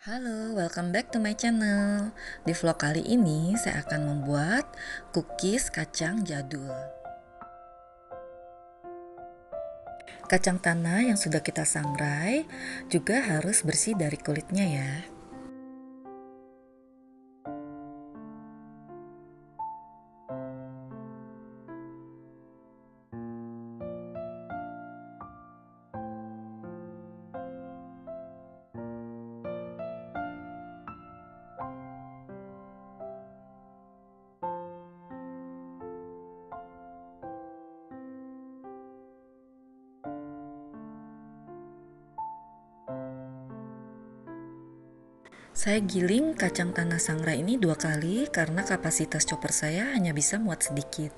Halo, welcome back to my channel. Di vlog kali ini saya akan membuat cookies kacang jadul. Kacang tanah yang sudah kita sangrai juga harus bersih dari kulitnya ya. Saya giling kacang tanah sangrai ini 2 kali karena kapasitas chopper saya hanya bisa muat sedikit.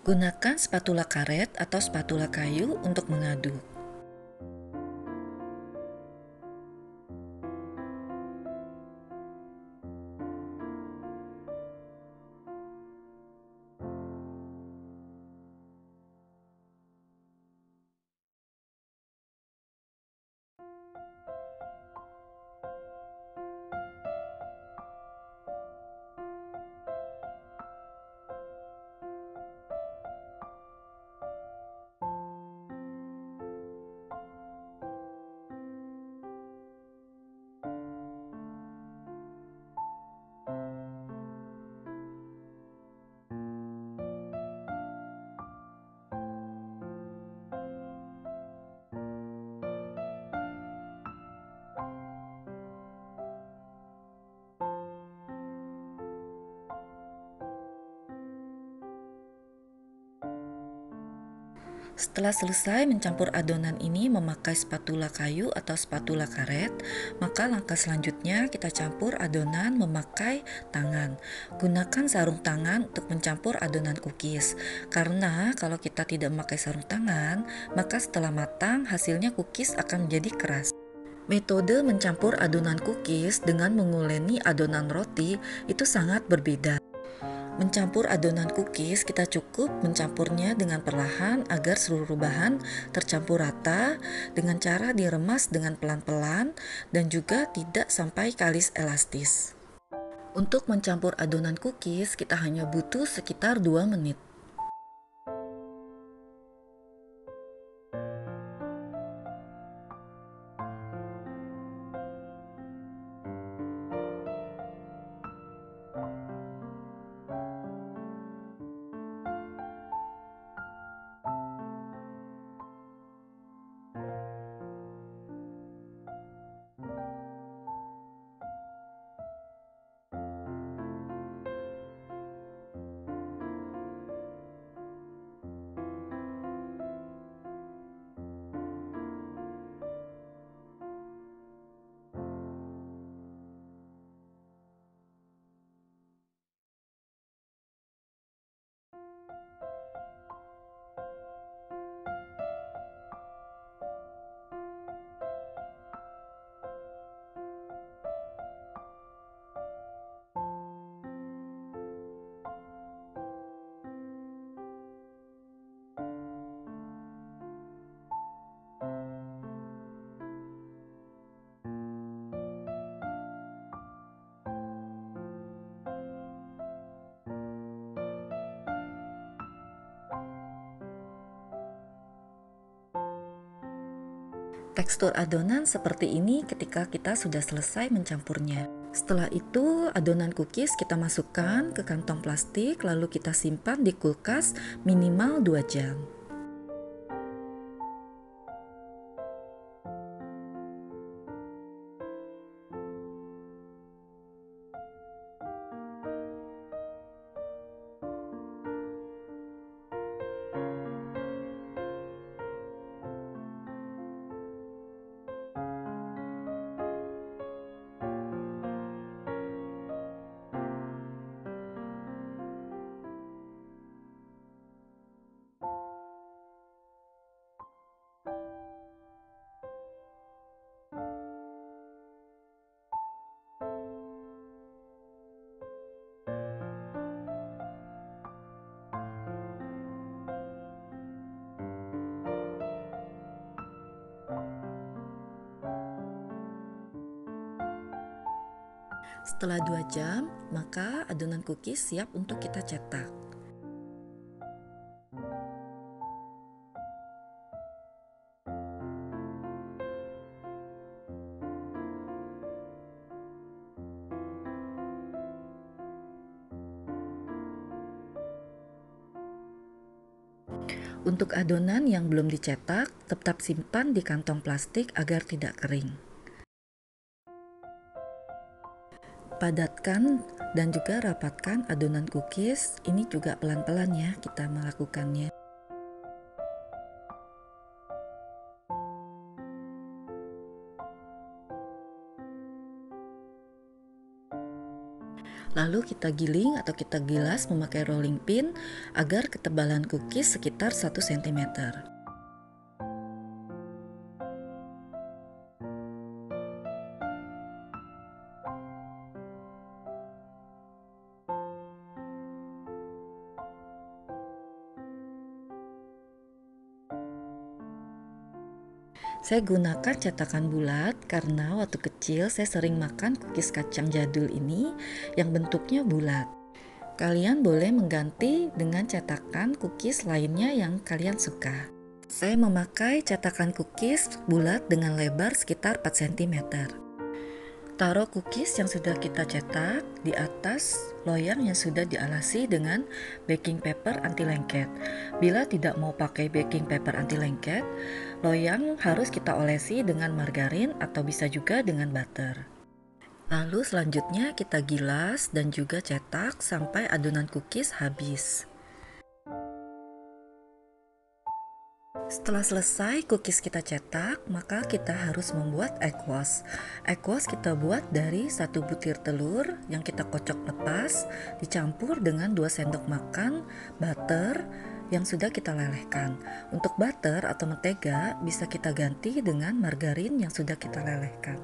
Gunakan spatula karet atau spatula kayu untuk mengaduk. Setelah selesai mencampur adonan ini memakai spatula kayu atau spatula karet, maka langkah selanjutnya kita campur adonan memakai tangan. Gunakan sarung tangan untuk mencampur adonan cookies, karena kalau kita tidak memakai sarung tangan, maka setelah matang hasilnya cookies akan menjadi keras. Metode mencampur adonan cookies dengan menguleni adonan roti itu sangat berbeda. Mencampur adonan cookies, kita cukup mencampurnya dengan perlahan agar seluruh bahan tercampur rata dengan cara diremas dengan pelan-pelan dan juga tidak sampai kalis elastis. Untuk mencampur adonan cookies, kita hanya butuh sekitar 2 menit. Tekstur adonan seperti ini ketika kita sudah selesai mencampurnya. Setelah itu, adonan cookies kita masukkan ke kantong plastik, lalu kita simpan di kulkas minimal 2 jam. Setelah 2 jam, maka adonan cookies siap untuk kita cetak. Untuk adonan yang belum dicetak, tetap simpan di kantong plastik agar tidak kering. Padatkan dan juga rapatkan adonan cookies. Ini juga pelan-pelan ya kita melakukannya. Lalu kita giling atau kita gilas memakai rolling pin agar ketebalan cookies sekitar 1 cm. Saya gunakan cetakan bulat karena waktu kecil saya sering makan cookies kacang jadul ini yang bentuknya bulat. Kalian boleh mengganti dengan cetakan cookies lainnya yang kalian suka. Saya memakai cetakan cookies bulat dengan lebar sekitar 4 cm. Taruh cookies yang sudah kita cetak di atas loyang yang sudah dialasi dengan baking paper anti lengket. Bila tidak mau pakai baking paper anti lengket, loyang harus kita olesi dengan margarin atau bisa juga dengan butter. Lalu selanjutnya kita gilas dan juga cetak sampai adonan cookies habis. Setelah selesai cookies kita cetak, maka kita harus membuat egg wash. Egg wash kita buat dari 1 butir telur yang kita kocok lepas, dicampur dengan 2 sendok makan butter yang sudah kita lelehkan. Untuk butter atau mentega bisa kita ganti dengan margarin yang sudah kita lelehkan.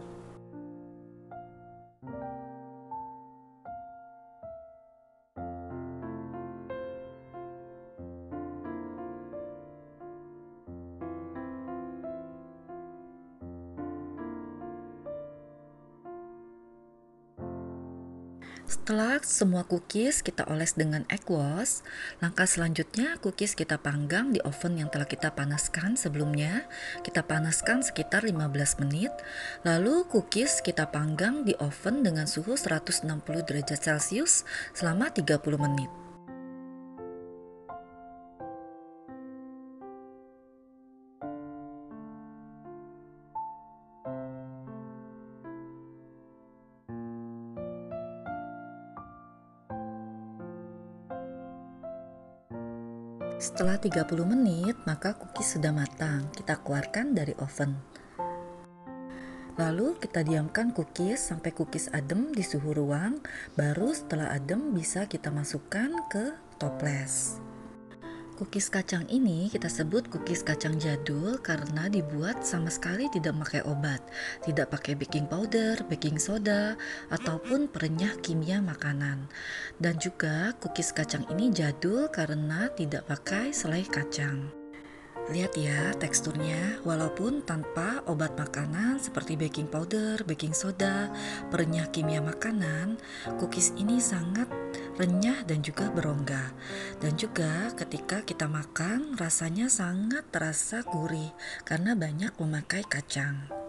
Setelah semua cookies kita oles dengan egg wash, langkah selanjutnya cookies kita panggang di oven yang telah kita panaskan sebelumnya. Kita panaskan sekitar 15 menit. Lalu cookies kita panggang di oven dengan suhu 160 derajat Celcius selama 30 menit. Setelah 30 menit, maka cookies sudah matang. Kita keluarkan dari oven. Lalu kita diamkan cookies sampai cookies adem di suhu ruang. Baru setelah adem bisa kita masukkan ke toples. Cookies kacang ini kita sebut cookies kacang jadul karena dibuat sama sekali tidak pakai obat, tidak pakai baking powder, baking soda, ataupun perenyah kimia makanan. Dan juga cookies kacang ini jadul karena tidak pakai selai kacang. Lihat ya teksturnya, walaupun tanpa obat makanan seperti baking powder, baking soda, perenyah kimia makanan, cookies ini sangat renyah dan juga berongga. Dan juga ketika kita makan rasanya sangat terasa gurih karena banyak memakai kacang.